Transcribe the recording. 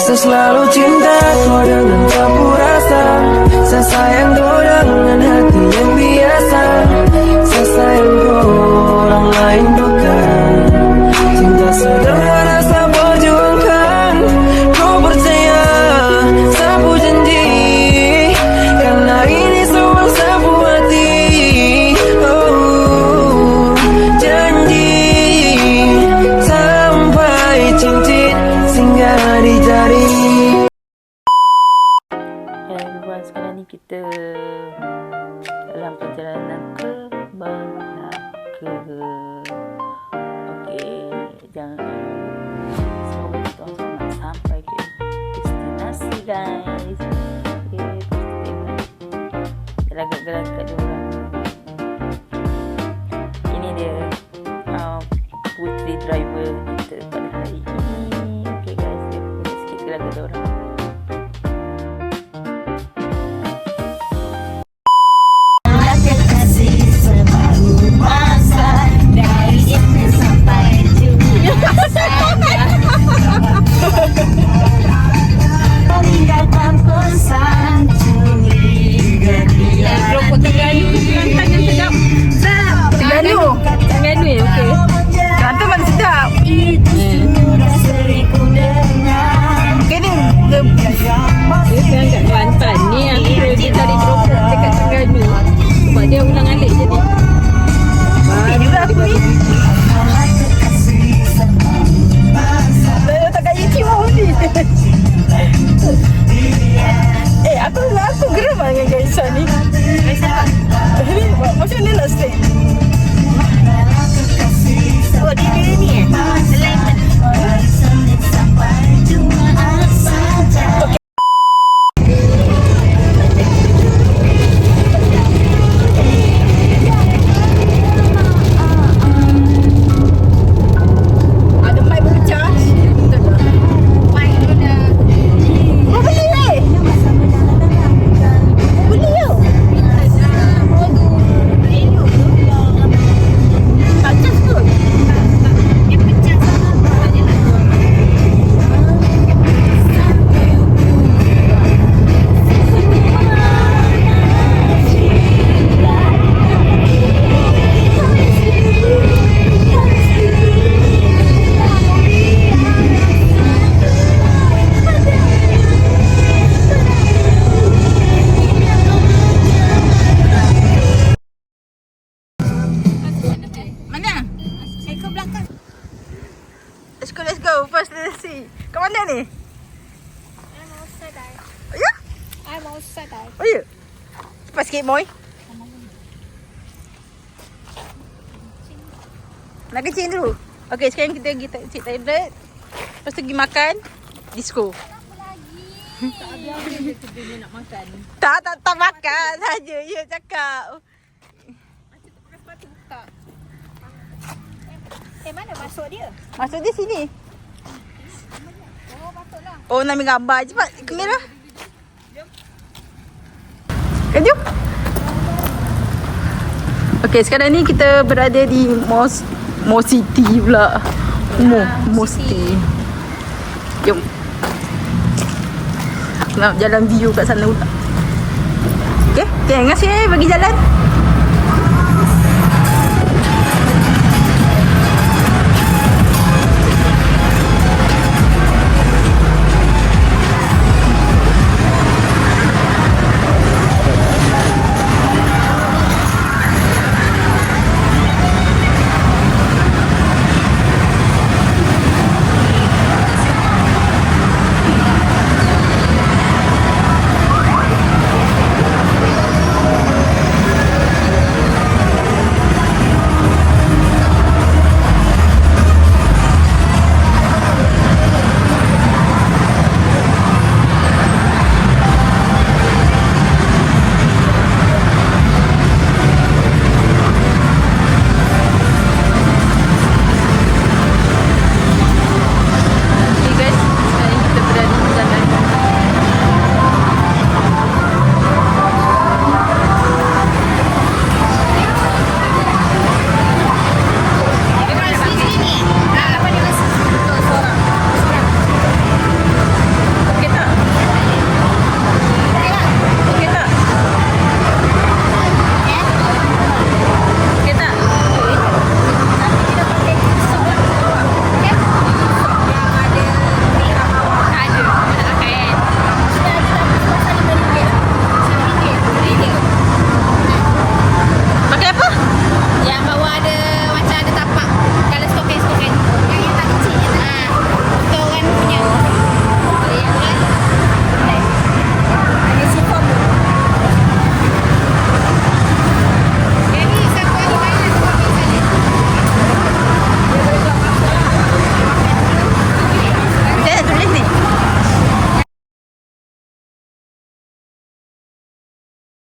Saya selalu cinta kau dengan sapu rasa. Saya sayang kau dengan hati yang biasa. Saya sayang kau, orang lain bukan. Cinta sederhana saya perjuangkan. Kau percaya sapu janji, karena ini semua sapu hati. Oh, janji sampai cincin singgah di jari. Everyone, sekarang ni kita dalam perjalanan ke Melaka. Okey, semoga kita orang sampai ke destinasi, guys. Okey, gelagak-gelagak diorang. Ini dia putri driver kita pada hari ini. Okey guys, dia punya sikit gelagak diorang. Dia ulang alik jadi. Juga aku ni. Saya tak kaya cium ni. Aku geram dengan Gaisa ni. Gaisa apa? Ni macam mana nak stay? Oh, dia ni alignment. Let's go. First destination. Kat mana ni? I'm outside. Oh ya? I'm outside. Oh ya? Cepat sikit, Moy. Nak kencing dulu? Okey, sekarang kita pergi cek tablet. Lepas tu pergi makan. Disco. Tak habis-habis dia nak makan. Tak makan saja. Ya, cakap. Macam tak pakai sepatu buka. Mana masuk dia? Masuk dia sini. Oh, patutlah. Oh, nak ambil gambar. Cepat, kamera. Kan, jom. Okey, sekarang ni kita berada di Mo City pula. Mo City. Jom. Nak jalan view kat sana pula. Okey, terima kasih bagi jalan.